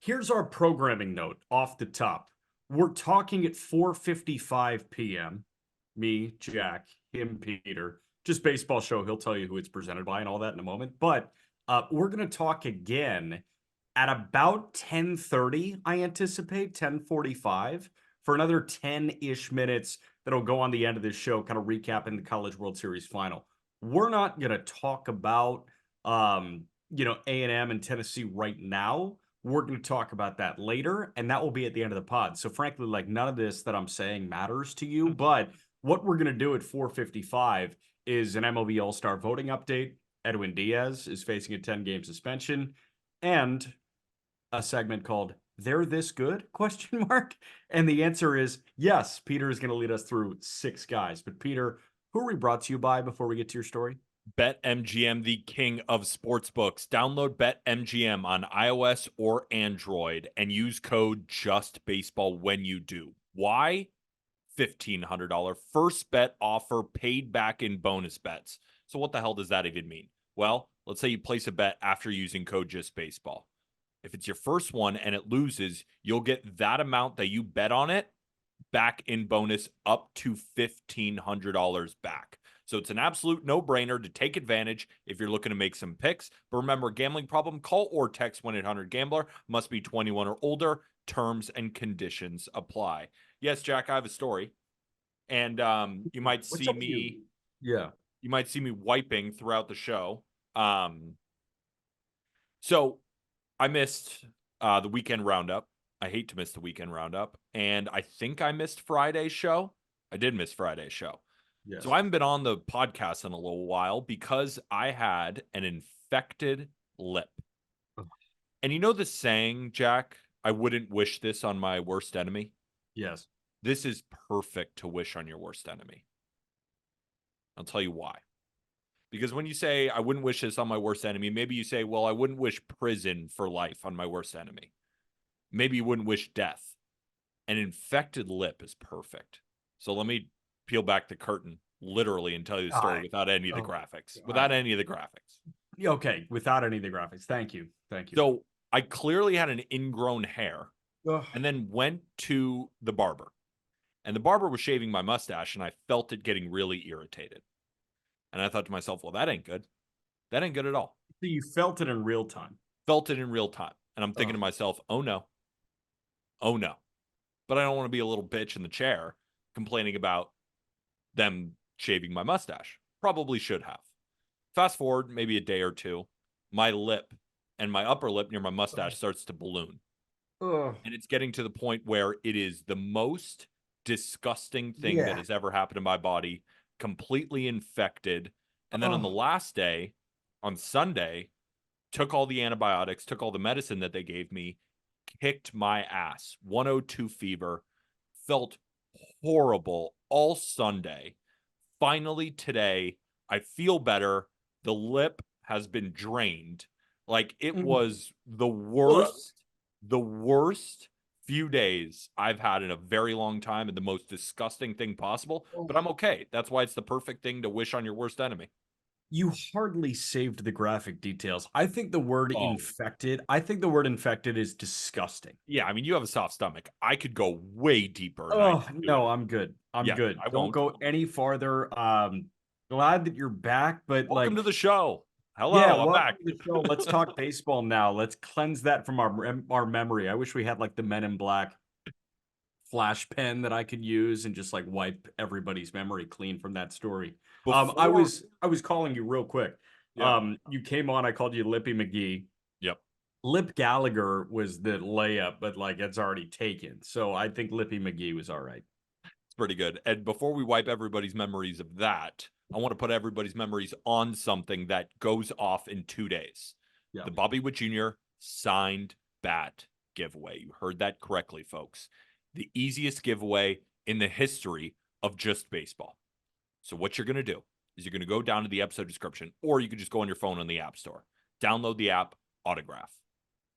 Here's our programming note off the top. We're talking at 4:55 p.m. Me, Jack, him, Peter. Just baseball show. He'll tell you who it's presented by and all that in a moment. But we're going to talk again at about 10:30, I anticipate, 10:45, for another 10-ish minutes that'll go on the end of this show, kind of recapping the College World Series final. We're not going to talk about A&M and Tennessee right now. We're going to talk about that later, and that will be at the end of the pod. So frankly, like, none of this that I'm saying matters to you, but what we're going to do at 4:55 is an MLB All-Star voting update. Edwin Diaz is facing a 10-game suspension, and a segment called "They're This Good?" question mark. And the answer is yes. Peter is going to lead us through 6 guys. But Peter, who are we brought to you by before we get to your story? BetMGM, the king of sportsbooks. Download BetMGM on iOS or Android and use code JUSTBASEBALL when you do. Why? $1,500 first bet offer paid back in bonus bets. So what the hell does that even mean? Well, let's say you place a bet after using code JUSTBASEBALL. If it's your first one and it loses, you'll get that amount that you bet on it back in bonus up to $1,500 back. So it's an absolute no-brainer to take advantage if you're looking to make some picks. But remember, gambling problem, call or text 1-800-GAMBLER. Must be 21 or older. Terms and conditions apply. Yes, Jack, I have a story. And you might see me. Yeah. You might see me wiping throughout the show. So I missed the weekend roundup. I hate to miss the weekend roundup. And I think I missed Friday's show. I did miss Friday's show. Yes. So I haven't been on the podcast in a little while because I had an infected lip. And you know the saying, Jack, I wouldn't wish this on my worst enemy? Yes. This is perfect to wish on your worst enemy. I'll tell you why. Because when you say, I wouldn't wish this on my worst enemy, maybe you say, well, I wouldn't wish prison for life on my worst enemy. Maybe you wouldn't wish death. An infected lip is perfect. So let me peel back the curtain literally and tell you the story without any of the graphics. Without any of the graphics. Okay, without any of the graphics. Thank you. So I clearly had an ingrown hair and then went to the barber. And the barber was shaving my mustache, and I felt it getting really irritated. And I thought to myself, well, that ain't good. That ain't good at all. So you felt it in real time. Felt it in real time. And I'm thinking to myself, oh no. Oh no. But I don't want to be a little bitch in the chair complaining about them shaving my mustache. Probably should have. Fast forward maybe a day or two, my lip and my upper lip near my mustache starts to balloon. And it's getting to the point where it is the most disgusting thing that has ever happened to my body, completely infected. And then on the last day, on Sunday, took all the antibiotics, took all the medicine that they gave me, kicked my ass, 102 fever, felt horrible all Sunday. Finally today, I feel better. The lip has been drained. Like, it was the worst few days I've had in a very long time and the most disgusting thing possible. But I'm okay. That's why it's the perfect thing to wish on your worst enemy. You hardly saved the graphic details. I think the word infected is disgusting. Yeah, I mean, you have a soft stomach. I could go way deeper. Oh, no, I'm good. I'm good. I Don't won't go any farther. Glad that you're back, but welcome to the show. Hello, yeah, I'm back. To the show. Let's talk baseball now. Let's cleanse that from our memory. I wish we had like the Men in Black flash pen that I could use and just like wipe everybody's memory clean from that story. I was calling you real quick. You came on, I called you Lippy McGee. Yep. Lip Gallagher was the layup, but like it's already taken. So I think Lippy McGee was all right. It's pretty good. And before we wipe everybody's memories of that, I want to put everybody's memories on something that goes off in 2 days. Yeah. The Bobby Witt Jr. signed bat giveaway. You heard that correctly, folks. The easiest giveaway in the history of just baseball. So what you're going to do is you're going to go down to the episode description, or you could just go on your phone on the App Store. Download the app, Autograph.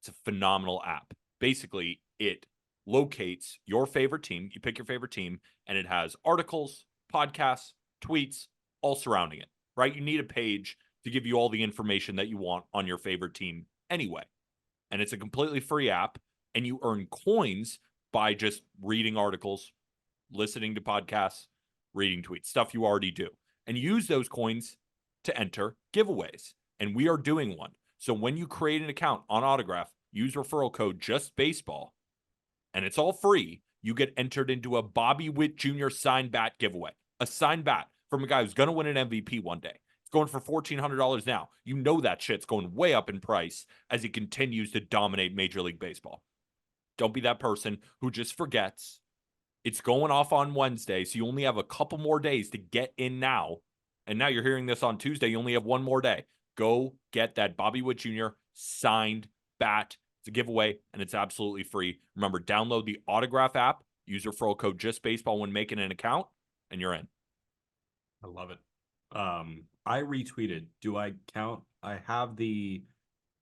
It's a phenomenal app. Basically, it locates your favorite team. You pick your favorite team, and it has articles, podcasts, tweets, all surrounding it, right? You need a page to give you all the information that you want on your favorite team anyway. And it's a completely free app. and you earn coins by just reading articles, listening to podcasts, reading tweets, stuff you already do, and use those coins to enter giveaways. And we are doing one. So when you create an account on Autograph, use referral code JustBaseball, and it's all free. You get entered into a Bobby Witt Jr. signed bat giveaway. A signed bat from a guy who's going to win an MVP one day. It's going for $1,400 now. You know that shit's going way up in price as he continues to dominate Major League Baseball. Don't be that person who just forgets. It's going off on Wednesday, so you only have a couple more days to get in now. And now you're hearing this on Tuesday. You only have one more day. Go get that Bobby Witt Jr. signed bat. It's a giveaway, and it's absolutely free. Remember, download the Autograph app. Use referral code JustBaseball when making an account, and you're in. I love it. I retweeted. Do I count? I have the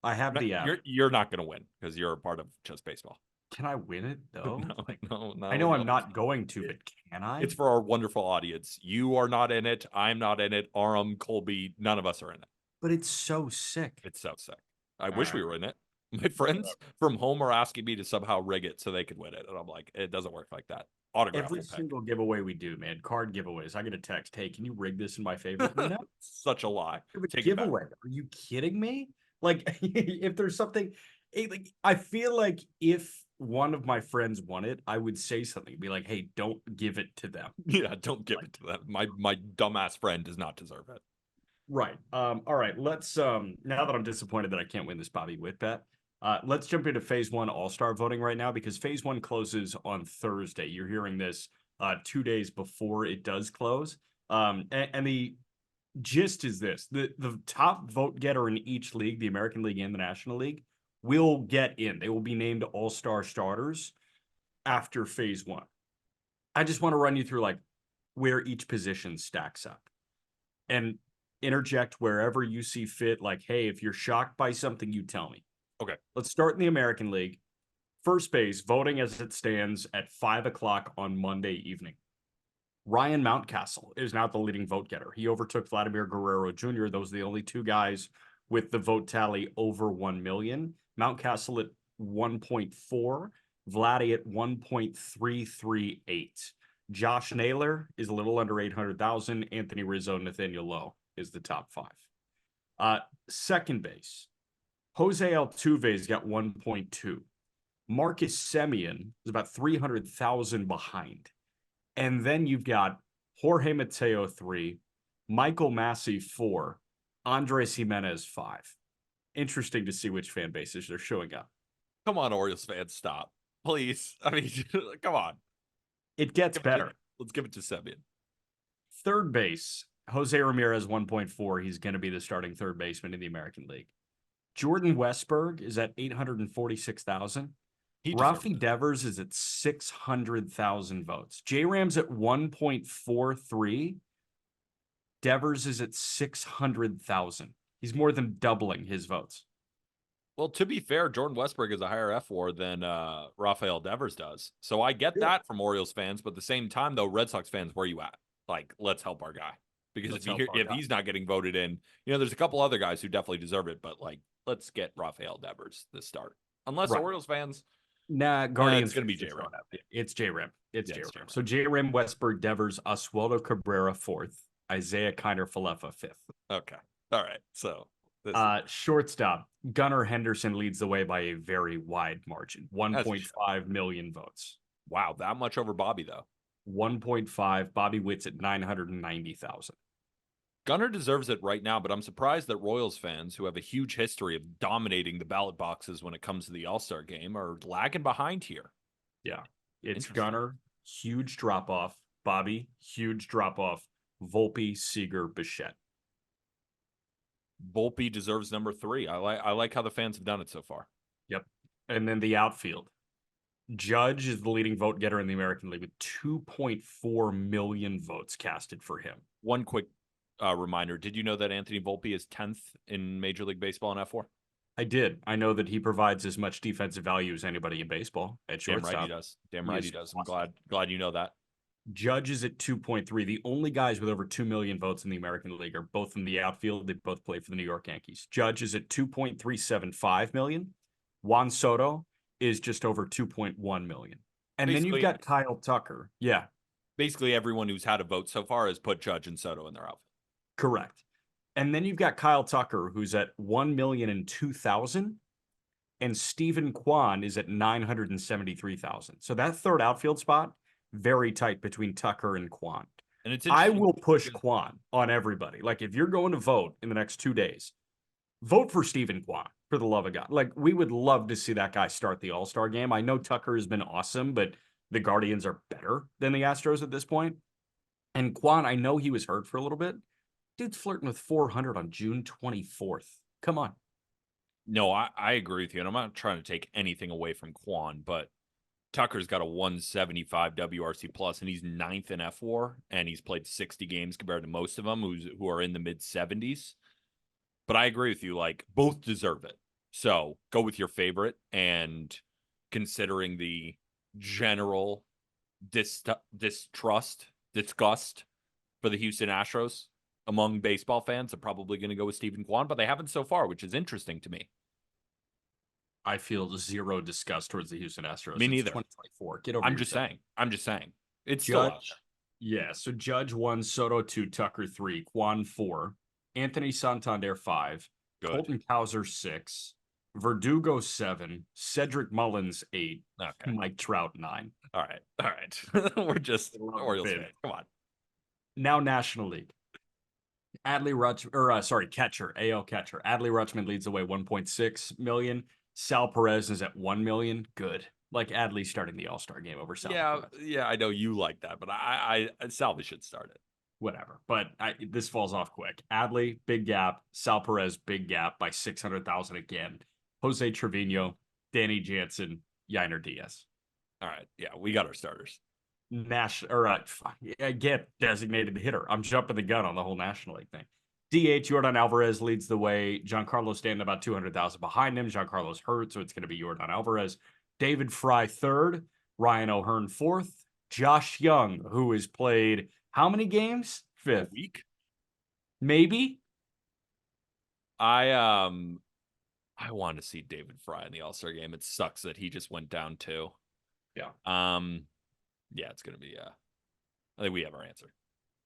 app. You're not going to win because you're a part of Just Baseball. Can I win it though? No. I know I'm not going to, but can I? It's for our wonderful audience. You are not in it. I'm not in it. Aram, Colby, none of us are in it. But it's so sick. It's so sick. I wish we were in it. My friends from home are asking me to somehow rig it so they could win it. And I'm like, it doesn't work like that. Autograph. Every single giveaway we do, man, card giveaways. I get a text, hey, can you rig this in my favor? Such a lie. Giveaway. Are you kidding me? Like, if there's something, like, I feel like if one of my friends won it, I would say something, be like, hey, don't give it to them. Yeah, don't give it to them. My dumbass friend does not deserve it. Right. All right. Let's now that I'm disappointed that I can't win this Bobby Witt bet, let's jump into phase 1 All-Star voting right now, because phase 1 closes on Thursday. You're hearing this 2 days before it does close. And the gist is this: the top vote getter in each league, the American League and the National League, will get in. They will be named All-Star starters after phase 1. I just want to run you through like where each position stacks up, and interject wherever you see fit. Like, hey, if you're shocked by something, you tell me. Okay. Let's start in the American League. First base, voting as it stands at 5:00 on Monday evening. Ryan Mountcastle is now the leading vote getter. He overtook Vladimir Guerrero Jr. Those are the only two guys with the vote tally over 1 million. Mountcastle at 1.4, Vladdy at 1.338. Josh Naylor is a little under 800,000. Anthony Rizzo, Nathaniel Lowe is the top 5. Second base, Jose Altuve's got 1.2. Marcus Semien is about 300,000 behind. And then you've got Jorge Mateo 3, Michael Massey 4, Andres Jimenez 5. Interesting to see which fan bases they're showing up. Come on, Orioles fans, stop. Please. I mean, come on. It gets better. Let's give it to Semien. Third base, Jose Ramirez 1.4. He's going to be the starting third baseman in the American League. Jordan Westberg is at 846,000. Rafi Devers is at 600,000 votes. J-Ram's at 1.43. Devers is at 600,000. He's more than doubling his votes. Well, to be fair, Jordan Westberg is a higher F4 than Rafael Devers does. So I get that from Orioles fans, but at the same time, though, Red Sox fans, where are you at? Like, let's help our guy. Because if he's not getting voted in, there's a couple other guys who definitely deserve it, but like, let's get Rafael Devers this start. Unless Orioles fans. Nah, Guardians. It's going to be J-Ram. It's J-Ram. It's J-Ram. So J-Ram, Westberg, Devers, Oswaldo Cabrera 4th, Isaiah Kiner-Falefa 5th. Okay. All right. So shortstop, Gunnar Henderson leads the way by a very wide margin, 1.5 million votes. Wow, that much over Bobby, though. 1.5. Bobby Witt's at 990,000. Gunnar deserves it right now, but I'm surprised that Royals fans, who have a huge history of dominating the ballot boxes when it comes to the All-Star game, are lagging behind here. Yeah, it's Gunnar, huge drop-off. Bobby, huge drop-off. Volpe, Seager, Bichette. Volpe deserves number 3. I like how the fans have done it so far. Yep. And then the outfield. Judge is the leading vote getter in the American League with 2.4 million votes casted for him. One quick reminder. Did you know that Anthony Volpe is 10th in Major League Baseball in F4? I did. I know that he provides as much defensive value as anybody in baseball at shortstop. Damn right he does. Damn right he does. I'm glad you know that. Judge is at 2.3. The only guys with over 2 million votes in the American League are both in the outfield. They both play for the New York Yankees. Judge is at 2.375 million. Juan Soto is just over 2.1 million. And then you've Basically, got Kyle Tucker. Yeah, basically everyone who's had a vote so far has put Judge and Soto in their outfit. correct. And then you've got Kyle Tucker, who's at 1,002,000, and Stephen Kwan is at 973,000. So that third outfield spot, very tight between Tucker and Kwan. And it's I interesting will push because Kwan on everybody. Like, if you're going to vote in the next 2 days, vote for Stephen Kwan, for the love of God. Like, we would love to see that guy start the All-Star game. I know Tucker has been awesome, but the Guardians are better than the Astros at this point. And Kwan, I know he was hurt for a little bit. Dude's flirting with 400 on June 24th. Come on. no, I agree with you, and I'm not trying to take anything away from Kwan, but Tucker's got a 175 WRC plus, and he's ninth in F4, and he's played 60 games compared to most of them who are in the mid 70s. But I agree with you, like both deserve it. So go with your favorite, and considering the general disgust for the Houston Astros among baseball fans, are probably going to go with Stephen Kwan, but they haven't so far, which is interesting to me. I feel zero disgust towards the Houston Astros. Me It's neither. 2024. Get over I'm just yourself. saying. I'm just saying. It's still out Judge, yeah. So Judge 1, Soto 2, Tucker 3, Kwan 4, Anthony Santander 5, there. Good. Colton Cowser 6, Verdugo 7, Cedric Mullins 8, Okay. Mike Trout 9. All right. All right. We're just Orioles fans. Come on. Now National League. Catcher, AL catcher. Adley Rutschman leads the way, 1.6 million. Sal Perez is at 1 million. Good. Like Adley starting the All-Star game over Sal Perez. Yeah, I know you like that, but I Salvi should start it. Whatever. But this falls off quick. Adley, big gap. Sal Perez, big gap by 600,000 again. Jose Trevino, Danny Jansen, Yainer Diaz. All right. Yeah, we got our starters. Get designated hitter. I'm jumping the gun on the whole National League thing. DH, Yordan Alvarez leads the way. Giancarlo Stanton about 200,000 behind him. Giancarlo's hurt, so it's going to be Yordan Alvarez. David Fry third. Ryan O'Hearn fourth. Josh Young, who has played how many games? Fifth. A week? Maybe. I want to see David Fry in the All-Star game. It sucks that he just went down too. Yeah. Yeah, it's going to be, I think we have our answer.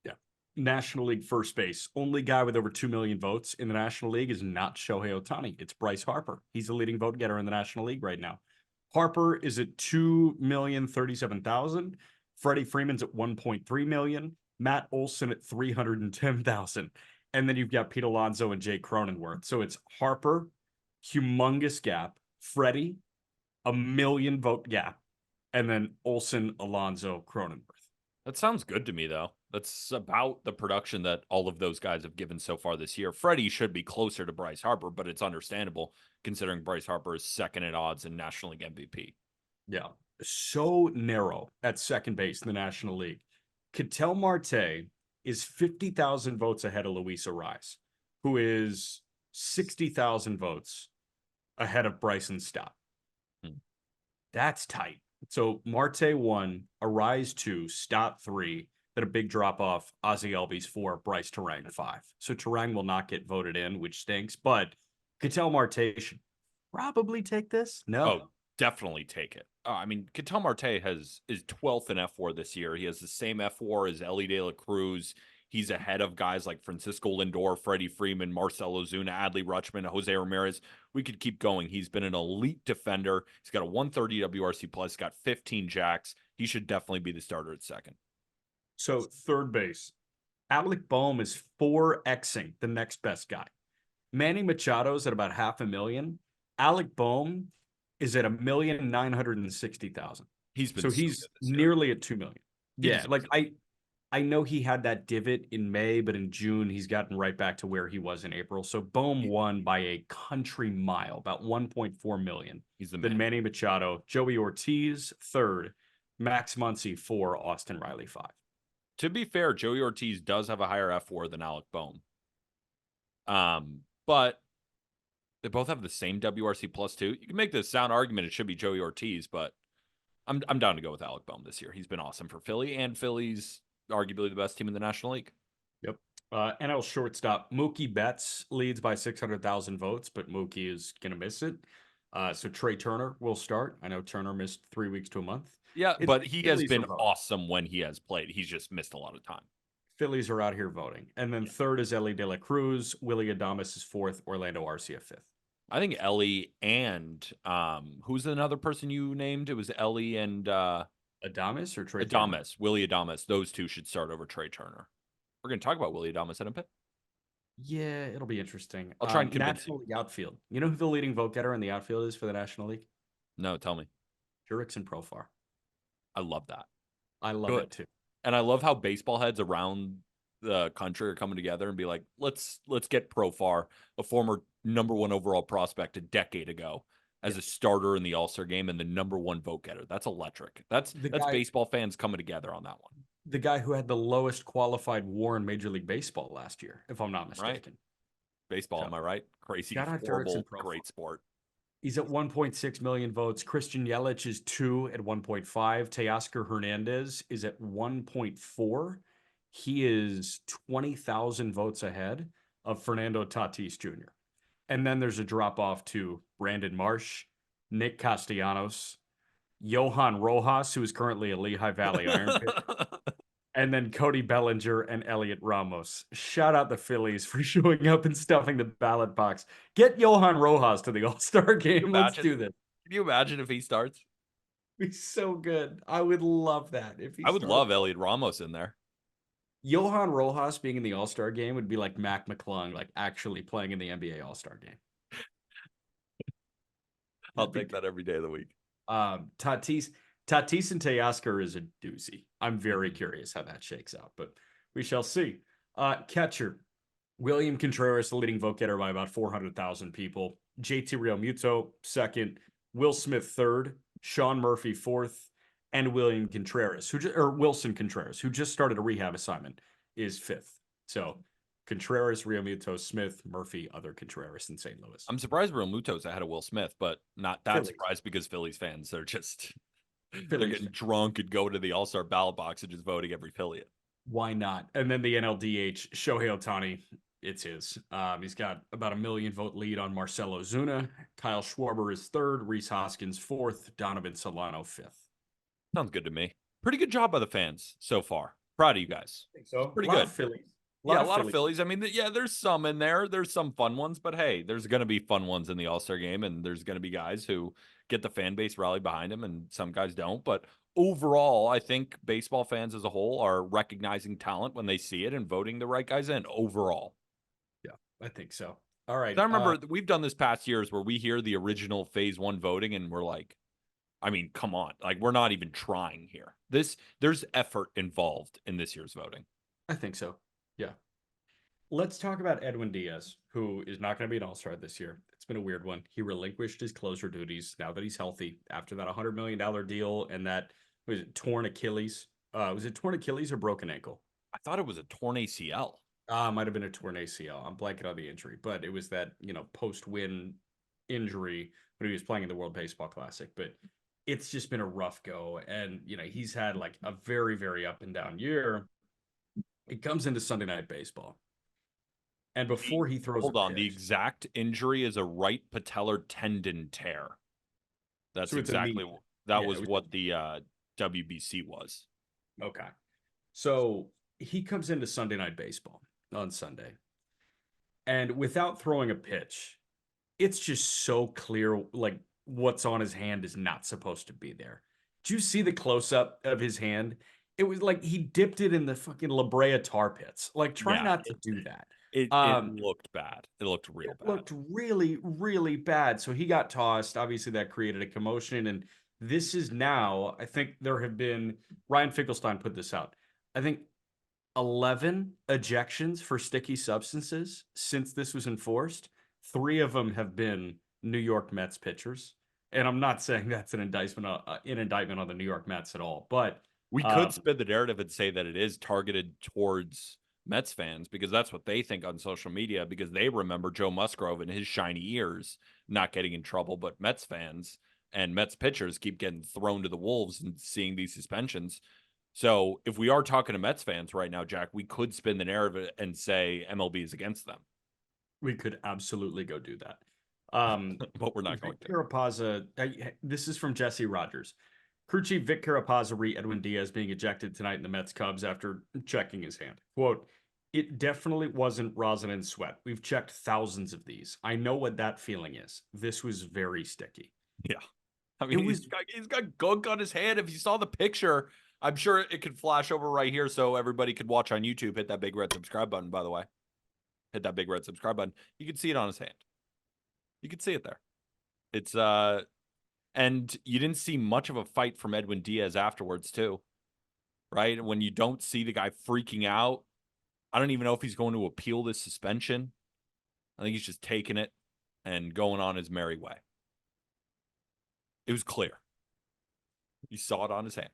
Yeah. National League first base. Only guy with over 2 million votes in the National League is not Shohei Ohtani. It's Bryce Harper. He's the leading vote getter in the National League right now. Harper is at 2,037,000. Freddie Freeman's at 1.3 million. Matt Olson at 310,000. And then you've got Pete Alonso and Jake Cronenworth. So it's Harper, humongous gap. Freddie, a 1 million vote gap. And then Olson, Alonso, Cronenworth. That sounds good to me, though. That's about the production that all of those guys have given so far this year. Freddie should be closer to Bryce Harper, but it's understandable considering Bryce Harper is second in odds in National League MVP. Yeah. So narrow at second base in the National League. Ketel Marte is 50,000 votes ahead of Luis Ariz, who is 60,000 votes ahead of Bryson Stott. That's tight. So Marte 1, Ariz 2, Stott 3, then a big drop off, Ozzie Albies 4, Bryce Terang 5. So Terang will not get voted in, which stinks, but Ketel Marte should probably take this. No. Oh, definitely take it. I mean, Ketel Marte is 12th in F4 this year. He has the same F4 as Ellie De La Cruz. He's ahead of guys like Francisco Lindor, Freddie Freeman, Marcell Ozuna, Adley Rutschman, Jose Ramirez. We could keep going. He's been an elite defender. He's got a 130 WRC plus, got 15 jacks. He should definitely be the starter at second. So third base, Alec Boehm is 4Xing the next best guy. Manny Machado's at about 500,000. Alec Boehm is at 1,960,000. He's been so he's nearly at 2 million. Yeah, like I know he had that divot in May, but in June he's gotten right back to where he was in April. So Boehm won by a country mile, about 1.4 million. He's the man. Then Manny Machado, Joey Ortiz third, Max Muncy 4, Austin Riley 5. To be fair, Joey Ortiz does have a higher F4 than Alec Boehm. But they both have the same WRC plus too. You can make the sound argument it should be Joey Ortiz, but I'm down to go with Alec Boehm this year. He's been awesome for Philly, and Philly's arguably the best team in the National League. Yep. NL shortstop Mookie Betts leads by 600,000 votes, but Mookie is going to miss it. So Trey Turner will start. I know Turner missed 3 weeks to a month. Yeah, but he has Phillies are been voting. awesome when he has played. He's just missed a lot of time. Phillies are out here voting. And then Yeah. third is Ellie De La Cruz. Willie Adames is fourth. Orlando Arcia fifth. I think Ellie and who's another person you named? It was Ellie and Adames or Trey Turner? Adames, Willie Adames. Those two should start over Trey Turner. We're going to talk about Willie Adames in a bit. Yeah, it'll be interesting. I'll try and convince National you. League outfield. You know who the leading vote getter in the outfield is for the National League? No, tell me. Jurickson Profar. I love that. I love Good. it too. And I love how baseball heads around the country are coming together and be like, let's get Profar, a former #1 overall prospect a decade ago, as a starter in the All-Star game and the #1 vote getter. That's electric. That's baseball fans coming together on that one. The guy who had the lowest qualified WAR in Major League Baseball last year, if I'm not Right. mistaken. Baseball, am I right? Crazy, Shout out horrible, Jurickson Profar. great sport. He's at 1.6 million votes. Christian Yelich is 2 at 1.5. Teoscar Hernandez is at 1.4. He is 20,000 votes ahead of Fernando Tatis Jr. And then there's a drop off to Brandon Marsh, Nick Castellanos, Johan Rojas, who is currently a Lehigh Valley Iron pitcher, and then Cody Bellinger and Elliot Ramos. Shout out the Phillies for showing up and stuffing the ballot box. Get Johan Rojas to the All-Star game. Let's do this. Can you imagine if he starts? He's so good. I would love that if he I would started. love Elliot Ramos in there. Johan Rojas being in the All-Star game would be like Mac McClung, like actually playing in the NBA All-Star game. I'll take that every day of the week. Tatis and Teoscar is a doozy. I'm very curious how that shakes out, but we shall see. Catcher, William Contreras, the leading vote getter by about 400,000 people. JT Realmuto, second. Will Smith, third. Sean Murphy, fourth. And William Contreras, Wilson Contreras, who just started a rehab assignment, is fifth. So Contreras, Realmuto, Smith, Murphy, other Contreras in St. Louis. I'm surprised Realmuto's ahead of Will Smith, but not that surprised because Phillies fans, they're getting drunk and go to the All-Star ballot box and just voting every Philly. Why not? And then the NLDH, Shohei Ohtani, it's his. He's got about 1 million vote lead on Marcelo Zuna. Kyle Schwarber is third. Reese Hoskins fourth. Donovan Solano fifth. Sounds good to me. Pretty good job by the fans so far. Proud of you guys. I think so. Pretty good. Phillies. A lot of Phillies. I mean, there's some in there. There's some fun ones, but hey, there's going to be fun ones in the All-Star game, and there's going to be guys who get the fan base rally behind them, and some guys don't. But overall, I think baseball fans as a whole are recognizing talent when they see it and voting the right guys in overall. Yeah, I think so. All right. I remember we've done this past years where we hear the original phase 1 voting, and we're like, I mean, come on. Like, we're not even trying here. There's effort involved in this year's voting. I think so. Yeah. Let's talk about Edwin Diaz, who is not going to be an All-Star this year. It's been a weird one. He relinquished his closer duties now that he's healthy after that $100 million deal and that was it torn Achilles. Was it torn Achilles or broken ankle? I thought it was a torn ACL. Might have been a torn ACL. I'm blanking on the injury, but it was that, post-win injury when he was playing in the World Baseball Classic. But it's just been a rough go. And, he's had like a very, very up and down year. It comes into Sunday Night Baseball. And before he throws the exact injury is a right patellar tendon tear. That's so exactly what the WBC was. Okay. So he comes into Sunday Night Baseball on Sunday. And without throwing a pitch, it's just so clear like what's on his hand is not supposed to be there. Did you see the close-up of his hand? It was like he dipped it in the fucking La Brea tar pits. Like, try not to do that. It looked bad. It looked real bad. It looked really, really bad. So he got tossed. Obviously, that created a commotion. And this is now, I think there have been, Ryan Finkelstein put this out, I think 11 ejections for sticky substances since this was enforced. 3 of them have been New York Mets pitchers. And I'm not saying that's an indictment on the New York Mets at all. But we could spin the narrative and say that it is targeted towards Mets fans because that's what they think on social media because they remember Joe Musgrove and his shiny ears not getting in trouble. But Mets fans and Mets pitchers keep getting thrown to the wolves and seeing these suspensions. So if we are talking to Mets fans right now, Jack, we could spin the narrative and say MLB is against them. We could absolutely go do that. But we're not going Vic to. Carapazza, this is from Jesse Rogers. Crew Chief Vic Carapazza re Edwin Diaz being ejected tonight in the Mets Cubs after checking his hand. Quote, it definitely wasn't rosin and sweat. We've checked thousands of these. I know what that feeling is. This was very sticky. Yeah. I It mean, was he's got gunk on his hand. If you saw the picture, I'm sure it could flash over right here so everybody could watch on YouTube. Hit that big red subscribe button, by the way. Hit that big red subscribe button. You can see it on his hand. You can see it there. It's and you didn't see much of a fight from Edwin Diaz afterwards, too. Right? When you don't see the guy freaking out, I don't even know if he's going to appeal this suspension. I think he's just taking it and going on his merry way. It was clear. You saw it on his hand.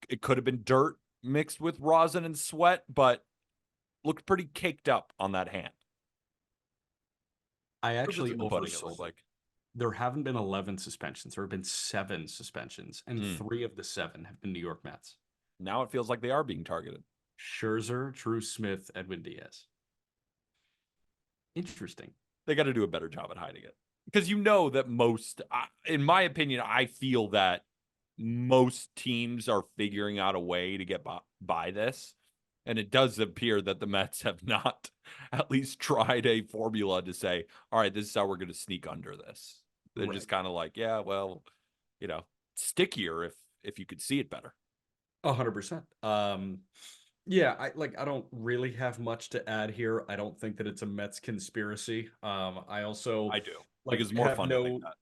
It could have been dirt mixed with rosin and sweat, but looked pretty caked up on that hand. I actually Putting it oversold looks like. There haven't been 11 suspensions. There have been 7 suspensions, and Mm. 3 of the 7 have been New York Mets. Now it feels like they are being targeted. Scherzer, Drew Smith, Edwin Diaz. Interesting. They got to do a better job at hiding it. Because you know that most, in my opinion, I feel that most teams are figuring out a way to get by this. And it does appear that the Mets have not at least tried a formula to say, all right, this is how we're going to sneak under this. They're Right. just kind of like, yeah, well, you know, stickier if you could see it better. 100%. Yeah, I don't really have much to add here. I don't think that it's a Mets conspiracy. I also I do. like Because it's more have fun to think no that.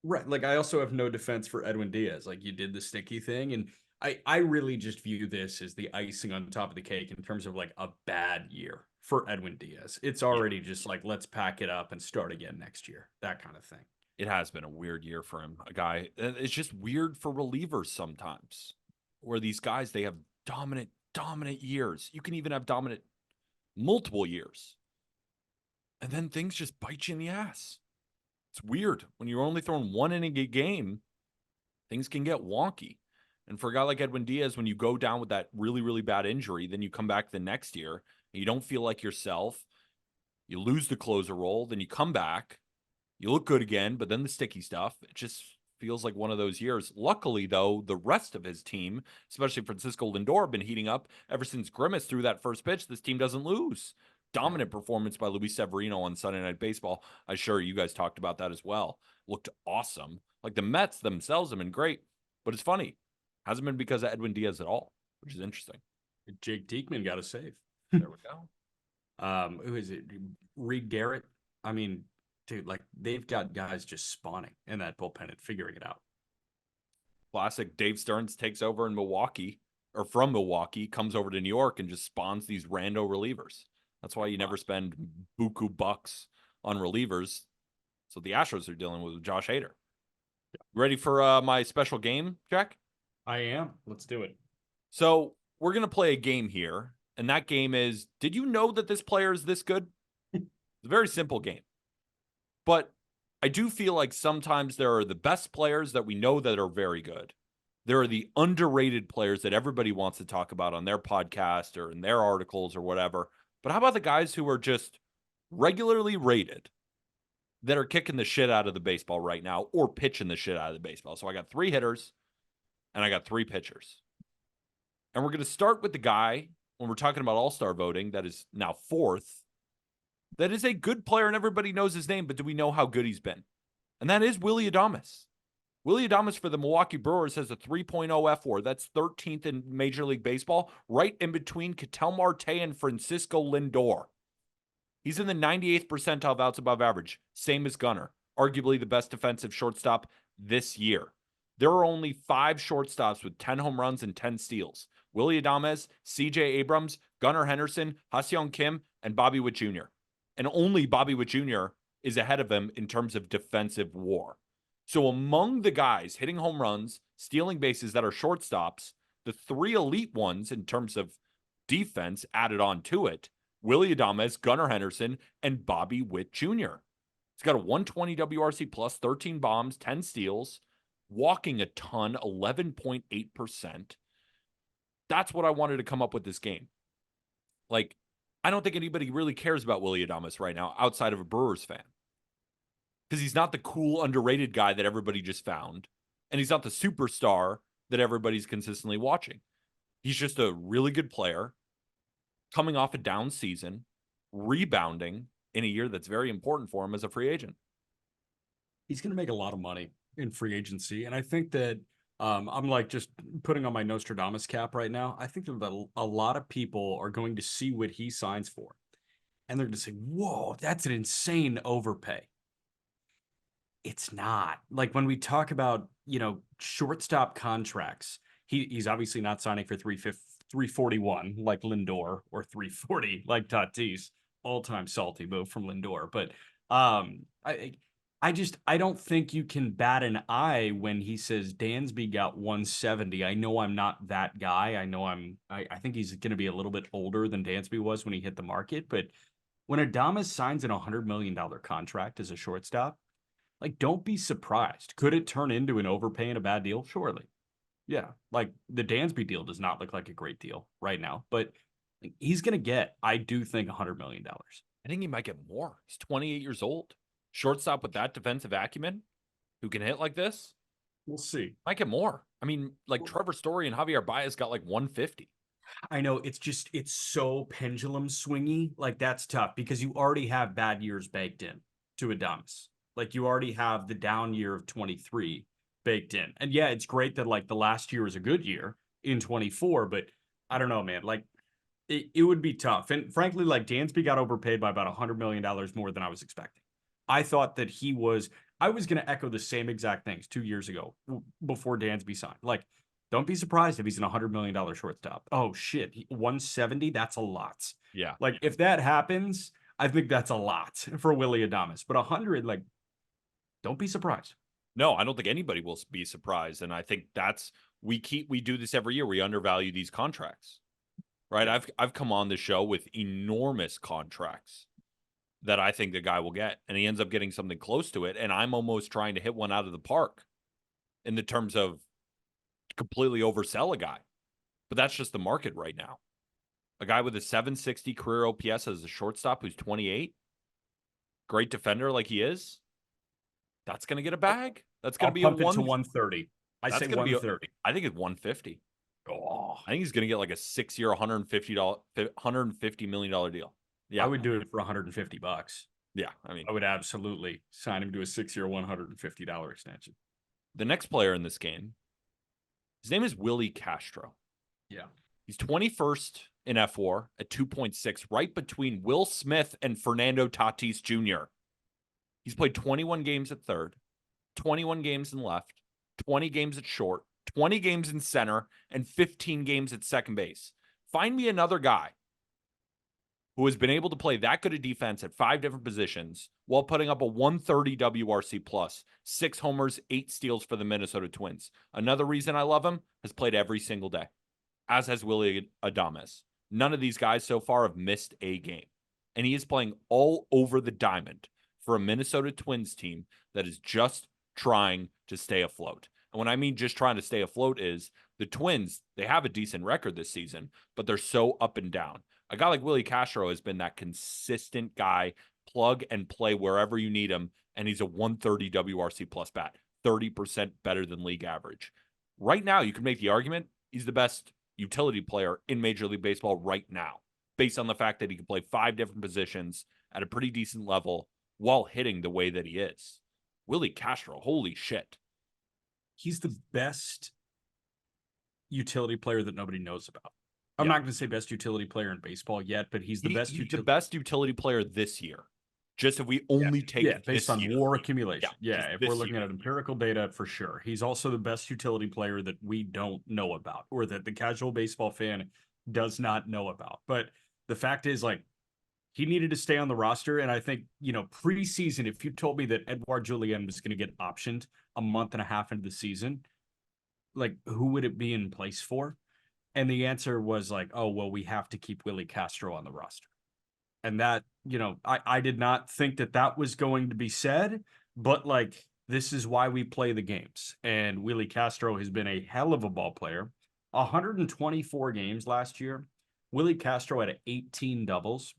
right. Like I also have no defense for Edwin Diaz. Like you did the sticky thing, and I really just view this as the icing on top of the cake in terms of like a bad year for Edwin Diaz. It's already just like let's pack it up and start again next year. That kind of thing. It has been a weird year for him. A guy, it's just weird for relievers sometimes, where these guys they have dominant years. You can even have dominant multiple years, and then things just bite you in the ass. It's weird when you're only throwing 1 inning a game. Things can get wonky. And for a guy like Edwin Diaz, when you go down with that really bad injury, then you come back the next year and you don't feel like yourself. You lose the closer role, then you come back. You look good again, but then the sticky stuff, it just feels like one of those years. Luckily, though, the rest of his team, especially Francisco Lindor, have been heating up ever since Grimace threw that first pitch. This team doesn't lose. Dominant performance by Luis Severino on Sunday Night Baseball. I'm sure you guys talked about that as well. Looked awesome. Like the Mets themselves have been great, but it's funny. Hasn't been because of Edwin Diaz at all, which is interesting. Jake Diekman got a save. There we go. Who is it? Reed Garrett. I mean, dude, like they've got guys just spawning in that bullpen and figuring it out. Classic. Dave Stearns takes over in Milwaukee, or from Milwaukee, comes over to New York and just spawns these rando relievers. That's why you never spend buku bucks on relievers. So the Astros are dealing with Josh Hader. Ready for my special game, Jack? I am. Let's do it. So we're going to play a game here. And that game is, did you know that this player is this good? It's a very simple game. But I do feel like sometimes there are the best players that we know that are very good. There are the underrated players that everybody wants to talk about on their podcast or in their articles or whatever. But how about the guys who are just regularly rated that are kicking the shit out of the baseball right now or pitching the shit out of the baseball? So I got 3 hitters and I got 3 pitchers. And we're going to start with the guy, when we're talking about All-Star voting, that is now 4th, that is a good player and everybody knows his name, but do we know how good he's been? And that is Willy Adames. Willy Adames for the Milwaukee Brewers has a 3.0 FWAR. That's 13th in Major League Baseball, right in between Ketel Marte and Francisco Lindor. He's in the 98th percentile of outs above average, same as Gunnar, arguably the best defensive shortstop this year. There are only 5 shortstops with 10 home runs and 10 steals. Willy Adames, C.J. Abrams, Gunnar Henderson, Ha-Seong Kim, and Bobby Witt Jr. And only Bobby Witt Jr. is ahead of him in terms of defensive WAR. So among the guys hitting home runs, stealing bases that are shortstops, the 3 elite ones in terms of defense added on to it, Willy Adames, Gunnar Henderson, and Bobby Witt Jr. He's got a 120 WRC plus, 13 bombs, 10 steals, walking a ton, 11.8%. That's what I wanted to come up with this game. Like, I don't think anybody really cares about Willy Adames right now outside of a Brewers fan. because he's not the cool, underrated guy that everybody just found. And he's not the superstar that everybody's consistently watching. He's just a really good player coming off a down season, rebounding in a year that's very important for him as a free agent. He's going to make a lot of money in free agency. And I think that I'm like just putting on my Nostradamus cap right now. I think that a lot of people are going to see what he signs for. And they're going to say, whoa, that's an insane overpay. It's not. Like when we talk about, shortstop contracts, he's obviously not signing for 341 like Lindor or 340 like Tatis. All-time salty move from Lindor. But I don't think you can bat an eye when he says Dansby got 170. I know I'm not that guy. I know I think he's going to be a little bit older than Dansby was when he hit the market, but when Adames signs an $100 million contract as a shortstop, like, don't be surprised. Could it turn into an overpay and a bad deal? Surely. Yeah. Like, the Dansby deal does not look like a great deal right now, but he's going to get, I do think, $100 million. I think he might get more. He's 28 years old. Shortstop with that defensive acumen who can hit like this. We'll see. Might get more. I mean, like Trevor Story and Javier Baez got like 150. I know it's so pendulum swingy. Like, that's tough because you already have bad years baked in to Adames. Like, you already have the down year of 23 baked in. And yeah, it's great that like the last year is a good year in 24, but I don't know, man. Like, it would be tough. And frankly, like Dansby got overpaid by about $100 million more than I was expecting. I thought that I was going to echo the same exact things 2 years ago before Dansby signed. Like, don't be surprised if he's an $100 million shortstop. Oh, shit. 170? That's a lot. Yeah. Like, if that happens, I think that's a lot for Willy Adames. But 100, like, don't be surprised. No, I don't think anybody will be surprised. And I think we do this every year. We undervalue these contracts, right? Yeah. I've come on the show with enormous contracts that I think the guy will get, and he ends up getting something close to it. And I'm almost trying to hit one out of the park in the terms of completely oversell a guy. But that's just the market right now. A guy with a 760 career OPS as a shortstop who's 28, great defender like he is, that's going to get a bag. That's going to be pump it to 130. I say 130. I think it's 150. Oh, I think he's going to get like a 6-year, $150 million deal. Yeah, I would do it for $150. Yeah, I mean, I would absolutely sign him to a 6-year, $150 extension. The next player in this game, his name is Willy Castro. Yeah. He's 21st in F4 at 2.6, right between Will Smith and Fernando Tatis Jr. He's played 21 games at third, 21 games in left, 20 games at short, 20 games in center, and 15 games at second base. Find me another guy who has been able to play that good a defense at 5 different positions while putting up a 130 WRC plus, 6 homers, 8 steals for the Minnesota Twins. Another reason I love him, has played every single day, as has Willy Adames. None of these guys so far have missed a game. And he is playing all over the diamond for a Minnesota Twins team that is just trying to stay afloat. And when I mean just trying to stay afloat is the Twins, they have a decent record this season, but they're so up and down. A guy like Willy Castro has been that consistent guy, plug and play wherever you need him, and he's a 130 WRC plus bat, 30% better than league average. Right now, you can make the argument he's the best utility player in Major League Baseball right now, based on the fact that he can play 5 different positions at a pretty decent level while hitting the way that he is. Willy Castro, holy shit. He's the best utility player that nobody knows about. I'm not going to say best utility player in baseball yet, but he's the best utility player this year. Just if we only take based on year. WAR accumulation. Yeah, if we're looking year. at empirical data, for sure. He's also the best utility player that we don't know about, or that the casual baseball fan does not know about. But the fact is, like, he needed to stay on the roster. And I think, preseason, if you told me that Edouard Julien was going to get optioned a month and a half into the season, like, who would it be in place for? And the answer was like, oh, well, we have to keep Willy Castro on the roster. And that, I did not think that was going to be said, but like, this is why we play the games. And Willy Castro has been a hell of a ball player. 124 games last year. Willy Castro had 18 doubles,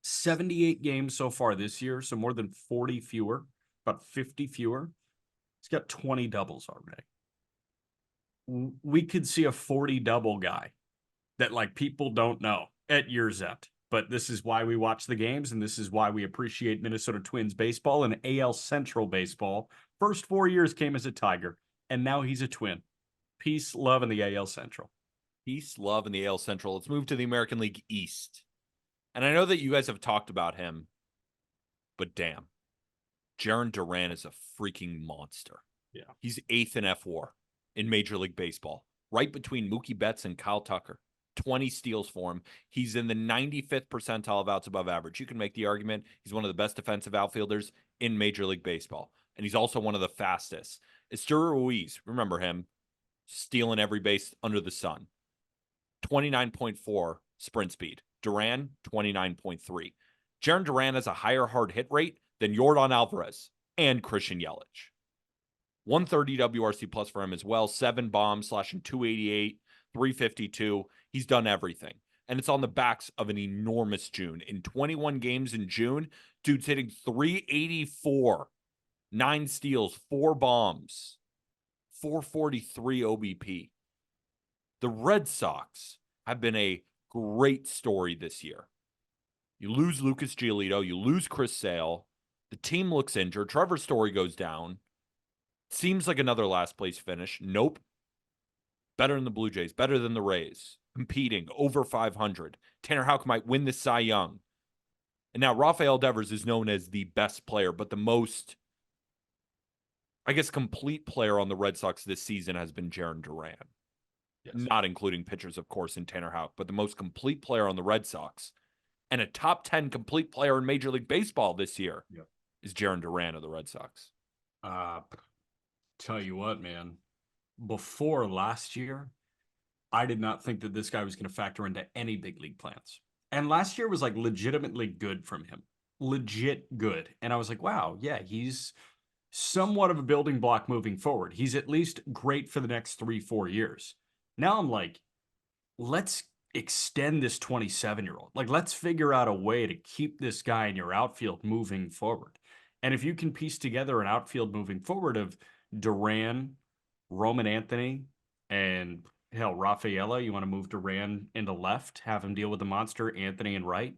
78 games so far this year, so more than 40 fewer about 50 fewer. He's got 20 doubles already. We could see a 40 double guy that like people don't know at year's end. But this is why we watch the games, and this is why we appreciate Minnesota Twins baseball and AL Central baseball. First 4 years came as a Tiger, and now he's a Twin. Peace, love, in the AL Central. Peace, love, in the AL Central. Let's move to the American League East. And I know that you guys have talked about him, but damn, Jarren Duran is a freaking monster. Yeah. He's 8th in F4 in Major League Baseball, right between Mookie Betts and Kyle Tucker. 20 steals for him. He's in the 95th percentile of outs above average. You can make the argument he's one of the best defensive outfielders in Major League Baseball. And he's also one of the fastest. Esteury Ruiz, remember him, stealing every base under the sun. 29.4 sprint speed. Duran, 29.3. Jarren Duran has a higher hard hit rate than Yordan Alvarez and Christian Yelich. 130 WRC plus for him as well. 7 bombs, slashing 288, 352. He's done everything. And it's on the backs of an enormous June. In 21 games in June, dude's hitting 384, 9 steals, 4 bombs, 443 OBP. The Red Sox have been a great story this year. You lose Lucas Giolito, you lose Chris Sale. The team looks injured. Trevor Story goes down. Seems like another last place finish. Nope. Better than the Blue Jays, better than the Rays. Competing over 500. Tanner Houck might win the Cy Young. And now Rafael Devers is known as the best player, but the most, I guess, complete player on the Red Sox this season has been Jarren Duran. Yes. Not including pitchers, of course, in Tanner Houck, but the most complete player on the Red Sox and a top 10 complete player in Major League Baseball this year is Jarren Duran of the Red Sox. Tell you what, man, before last year, I did not think that this guy was going to factor into any big league plans. And last year was like legitimately good from him. Legit good. And I was like, wow, yeah, he's somewhat of a building block moving forward. He's at least great for the next 3-4 years. Now I'm like, let's extend this 27-year-old. Like, let's figure out a way to keep this guy in your outfield moving forward. And if you can piece together an outfield moving forward of Duran, Roman Anthony, and hell, Rafaela, you want to move Duran into left, have him deal with the monster, Anthony in right.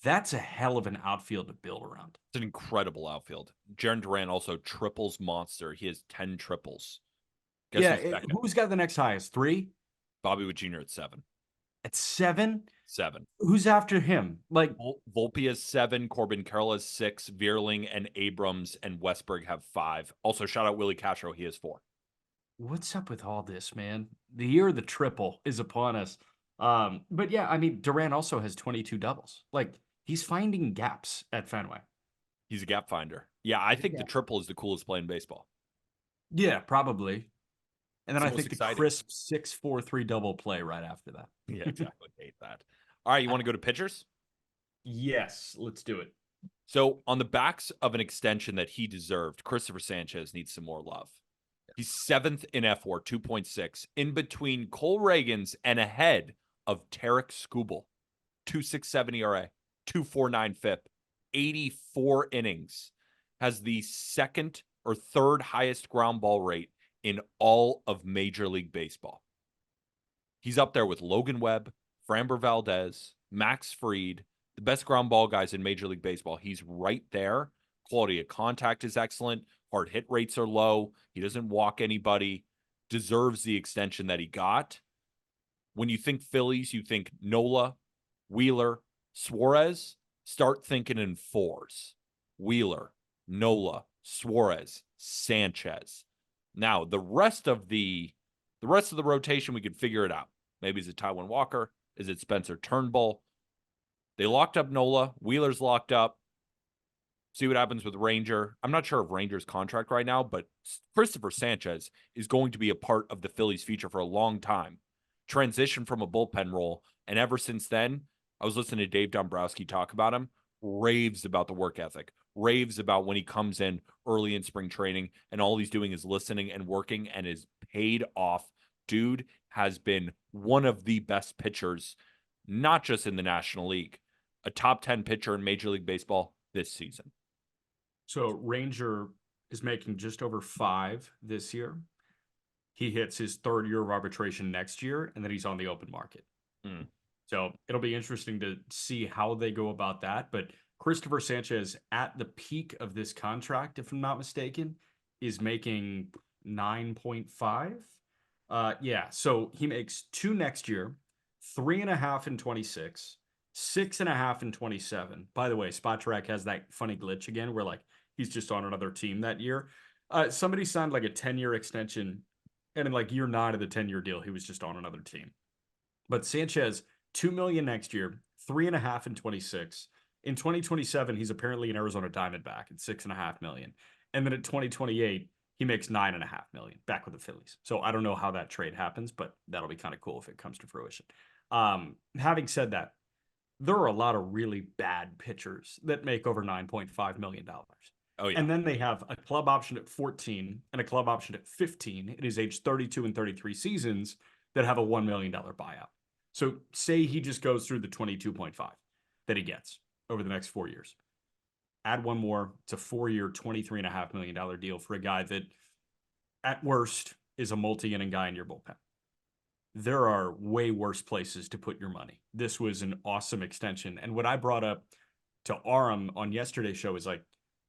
That's a hell of an outfield to build around. It's an incredible outfield. Jarren Duran also triples monster. He has 10 triples. Guess who's got the next highest? 3? Bobby Witt Jr. at 7. At 7? 7. Who's after him? Like Volpe has 7, Corbin Carroll has 6, Vierling and Abrams and Westberg have 5. Also, shout out Willie Castro, he has 4. What's up with all this, man? The year of the triple is upon us. But yeah, I mean, Duran also has 22 doubles. Like, he's finding gaps at Fenway. He's a gap finder. Yeah, I think the triple is the coolest play in baseball. Yeah, probably. And then I think exciting. The crisp 6-4-3 double play right after that. Yeah, exactly. Hate that. All right, you want to go to pitchers? Yes, let's do it. So on the backs of an extension that he deserved, Christopher Sanchez needs some more love. He's 7th in F4, 2.6, in between Cole Reagans and ahead of Tarek Skubal, 2.67 ERA, 2.49 FIP, 84 innings, has the second or third highest ground ball rate in all of Major League Baseball. He's up there with Logan Webb, Framber Valdez, Max Fried, the best ground ball guys in Major League Baseball. He's right there. Quality of contact is excellent. Hard hit rates are low. He doesn't walk anybody. Deserves the extension that he got. When you think Phillies, you think Nola, Wheeler, Suarez. Start thinking in 4s. Wheeler, Nola, Suarez, Sanchez. Now, the rest of the rotation, we could figure it out. Maybe is it Taijuan Walker? Is it Spencer Turnbull? They locked up Nola. Wheeler's locked up. See what happens with Ranger. I'm not sure of Ranger's contract right now, but Christopher Sanchez is going to be a part of the Phillies' future for a long time. Transition from a bullpen role, and ever since then, I was listening to Dave Dombrowski talk about him, raves about the work ethic, raves about when he comes in early in spring training, and all he's doing is listening and working and is paid off. Dude has been one of the best pitchers, not just in the National League, a top 10 pitcher in Major League Baseball this season. So Ranger is making just over 5 this year. He hits his 3rd year of arbitration next year, and then he's on the open market. Hmm. So it'll be interesting to see how they go about that. But Christopher Sanchez, at the peak of this contract, if I'm not mistaken, is making 9.5. Yeah. So he makes 2 next year, 3.5 in 26, 6.5 in 27. By the way, Spot Track has that funny glitch again where like he's just on another team that year. Somebody signed like a 10-year extension, and in like year 9 of the 10-year deal, he was just on another team. But Sanchez, 2 million next year, 3.5 in 26. In 2027, he's apparently an Arizona Diamondback at 6.5 million. And then at 2028, he makes 9.5 million back with the Phillies. So I don't know how that trade happens, but that'll be kind of cool if it comes to fruition. Having said that, there are a lot of really bad pitchers that make over $9.5 million. Oh yeah. And then they have a club option at 14 and a club option at 15 in his age 32 and 33 seasons that have a $1 million buyout. So say he just goes through the 22.5 that he gets over the next 4 years. Add one more. It's a 4-year, $23.5 million deal for a guy that at worst is a multi-inning guy in your bullpen. There are way worse places to put your money. This was an awesome extension. And what I brought up to Aram on yesterday's show is like,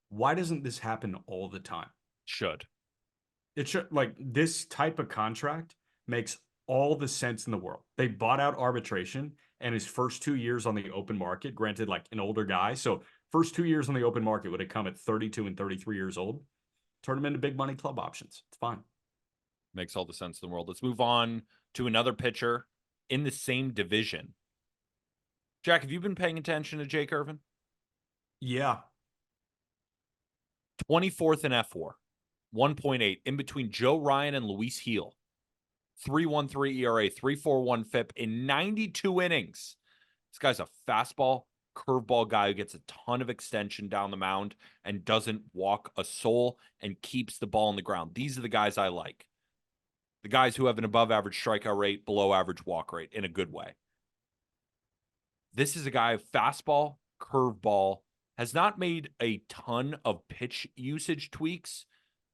why doesn't this happen all the time? Should. It should, like, this type of contract makes all the sense in the world. They bought out arbitration, and his first 2 years on the open market, granted, like an older guy. So first 2 years on the open market would have come at 32 and 33 years old. Turn him into big money club options. It's fine. Makes all the sense in the world. Let's move on to another pitcher in the same division. Jack, have you been paying attention to Jake Irvin? Yeah. 24th in F4, 1.8 in between Joe Ryan and Luis Heel. 3.13 ERA, 3.41 FIP in 92 innings. This guy's a fastball, curveball guy who gets a ton of extension down the mound and doesn't walk a soul and keeps the ball on the ground. These are the guys I like. The guys who have an above average strikeout rate, below average walk rate in a good way. This is a guy of fastball, curveball, has not made a ton of pitch usage tweaks,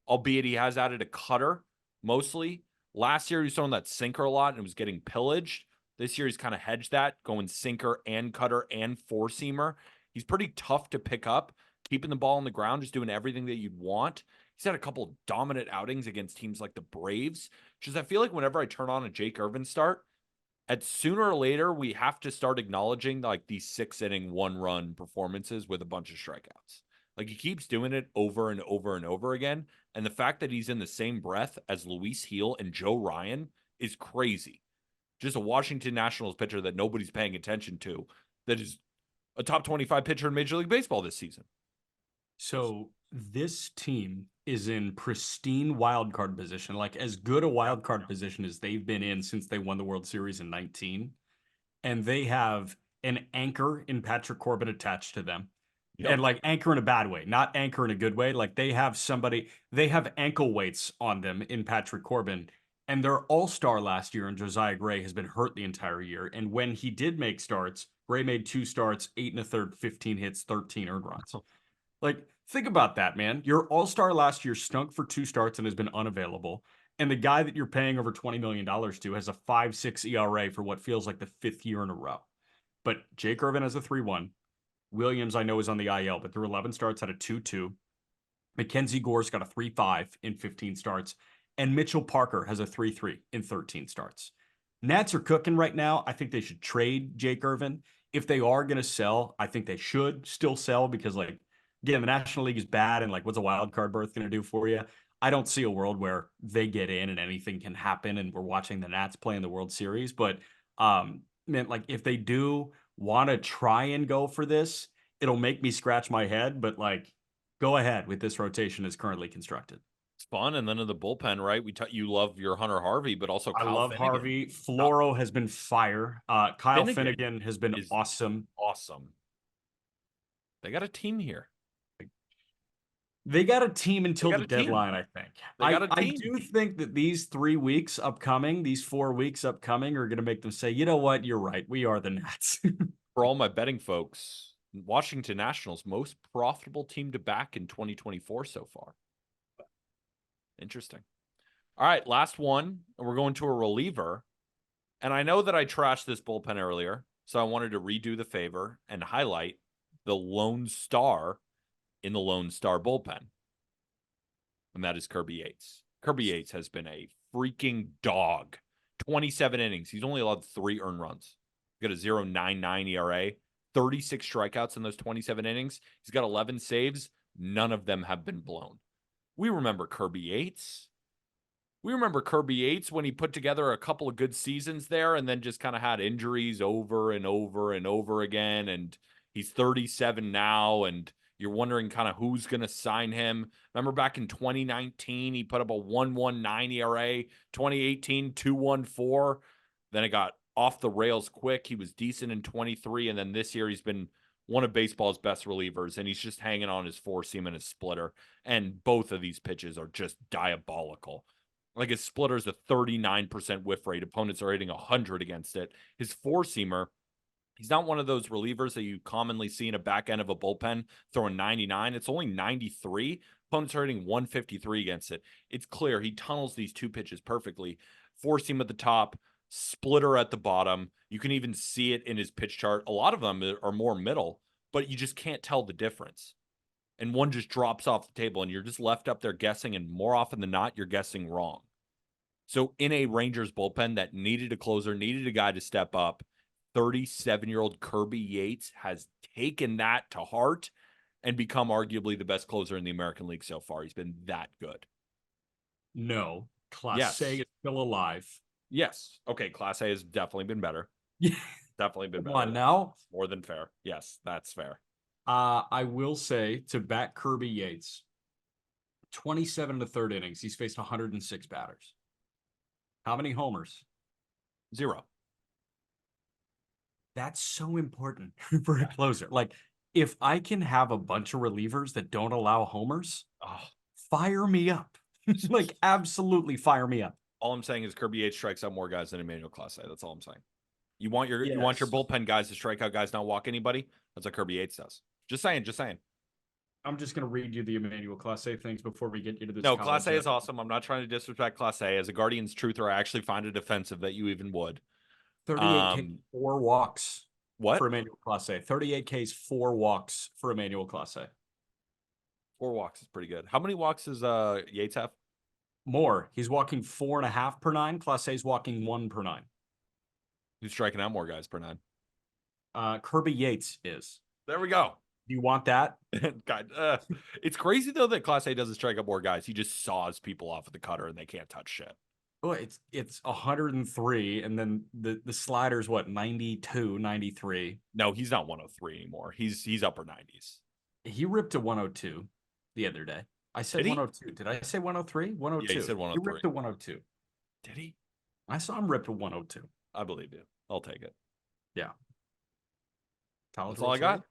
albeit he has added a cutter mostly. Last year, he was throwing that sinker a lot and was getting pillaged. This year, he's kind of hedged that, going sinker and cutter and four-seamer. He's pretty tough to pick up, keeping the ball on the ground, just doing everything that you'd want. He's had a couple of dominant outings against teams like the Braves. Just I feel like whenever I turn on a Jake Irvin start, at sooner or later, we have to start acknowledging like these 6-inning, 1-run performances with a bunch of strikeouts. Like he keeps doing it over and over and over again. And the fact that he's in the same breath as Luis Heel and Joe Ryan is crazy. Just a Washington Nationals pitcher that nobody's paying attention to that is a top 25 pitcher in Major League Baseball this season. So this team is in pristine wild card position, like as good a wild card position as they've been in since they won the World Series in 19. And they have an anchor in Patrick Corbin attached to them. Yep. And like anchor in a bad way, not anchor in a good way. Like they have somebody, they have ankle weights on them in Patrick Corbin. And their all-star last year in Josiah Gray has been hurt the entire year. And when he did make starts, Gray made 2 starts, 8 1/3, 15 hits, 13 earned runs. Like, think about that, man. Your all-star last year stunk for 2 starts and has been unavailable. And the guy that you're paying over $20 million to has a 5.6 ERA for what feels like the 5th year in a row. But Jake Irvin has a 3.1. Williams, I know, is on the IL, but through 11 starts had a 2.2. Mackenzie Gore's got a 3.5 in 15 starts. And Mitchell Parker has a 3.3 in 13 starts. Nats are cooking right now. I think they should trade Jake Irvin. If they are going to sell, I think they should still sell because, like, again, the National League is bad. And, like, what's a wild card berth going to do for you? I don't see a world where they get in and anything can happen and we're watching the Nats play in the World Series. But, man, like, if they do want to try and go for this, it'll make me scratch my head. But, like, go ahead with this rotation as currently constructed. It's fun. And then in the bullpen, right? You love your Hunter Harvey, but also I Kyle love Finnegan. Harvey. Floro has been fire. Kyle Finnegan has been is awesome. Awesome. They got a team here. They got a team until the deadline, I think. I do think that these 3 weeks upcoming, these 4 weeks upcoming are going to make them say, you know what? You're right. We are the Nats. For all my betting folks, Washington Nationals most profitable team to back in 2024 so far. Interesting. All right, last one. We're going to a reliever. And I know that I trashed this bullpen earlier, so I wanted to redo the favor and highlight the lone star in the Lone Star bullpen. And that is Kirby Yates. Kirby Yates has been a freaking dog. 27 innings. He's only allowed 3 earned runs. He's got a 0.99 ERA, 36 strikeouts in those 27 innings. He's got 11 saves. None of them have been blown. We remember Kirby Yates. We remember Kirby Yates when he put together a couple of good seasons there and then just kind of had injuries over and over and over again. And he's 37 now, and you're wondering kind of who's going to sign him. Remember back in 2019, he put up a 1.19 ERA, 2018, 2.14. Then it got off the rails quick. He was decent in 23, and then this year he's been one of baseball's best relievers, and he's just hanging on his 4-seam and his splitter. And both of these pitches are just diabolical. Like his splitter is a 39% whiff rate. Opponents are hitting 100 against it. His 4-seamer, he's not one of those relievers that you commonly see in a back end of a bullpen throwing 99. It's only 93. Opponents are hitting 153 against it. It's clear he tunnels these 2 pitches perfectly. 4-seam at the top, splitter at the bottom. You can even see it in his pitch chart. A lot of them are more middle, but you just can't tell the difference. And one just drops off the table, and you're just left up there guessing, and more often than not, you're guessing wrong. So in a Rangers bullpen that needed a closer, needed a guy to step up, 37-year-old Kirby Yates has taken that to heart and become arguably the best closer in the American League so far. He's been that good. No. Class Yes. A is still alive. Yes. Okay, Class A has definitely been better. Yeah. Definitely been Come better. on now. More than fair. Yes, that's fair. I will say, to back Kirby Yates, 27 to third innings, he's faced 106 batters. How many homers? 0. That's so important for a closer. Like, if I can have a bunch of relievers that don't allow homers, fire me up. Like, absolutely fire me up. All I'm saying is Kirby Yates strikes out more guys than Emmanuel Clase. That's all I'm saying. You want your Yes. bullpen guys to strike out guys, not walk anybody. That's what Kirby Yates does. Just saying. I'm just going to read you the Emmanuel Class A things before we get you to this. No, Class A is awesome. I'm not trying to disrespect Class A. As a Guardians truther, I actually find it offensive that you even would. 38K, 4 walks. What? For Emmanuel Class A. 38Ks, 4 walks for Emmanuel Class A. 4 walks is pretty good. How many walks does Yates have? More. He's walking 4.5 per 9. Class A's walking 1 per 9. Who's striking out more guys per 9? Kirby Yates is. There we go. Do you want that? God, it's crazy though that Class A doesn't strike out more guys. He just saws people off with the cutter and they can't touch shit. Well, it's 103, and then the slider's what, 92, 93. No, he's not 103 anymore. He's upper 90s. He ripped a 102 the other day. I said 102. Did I say 103? 102. Yeah, you said 103. He ripped a 102. Did he? I saw him rip a 102. I believe you. I'll take it. Yeah. That's all I got.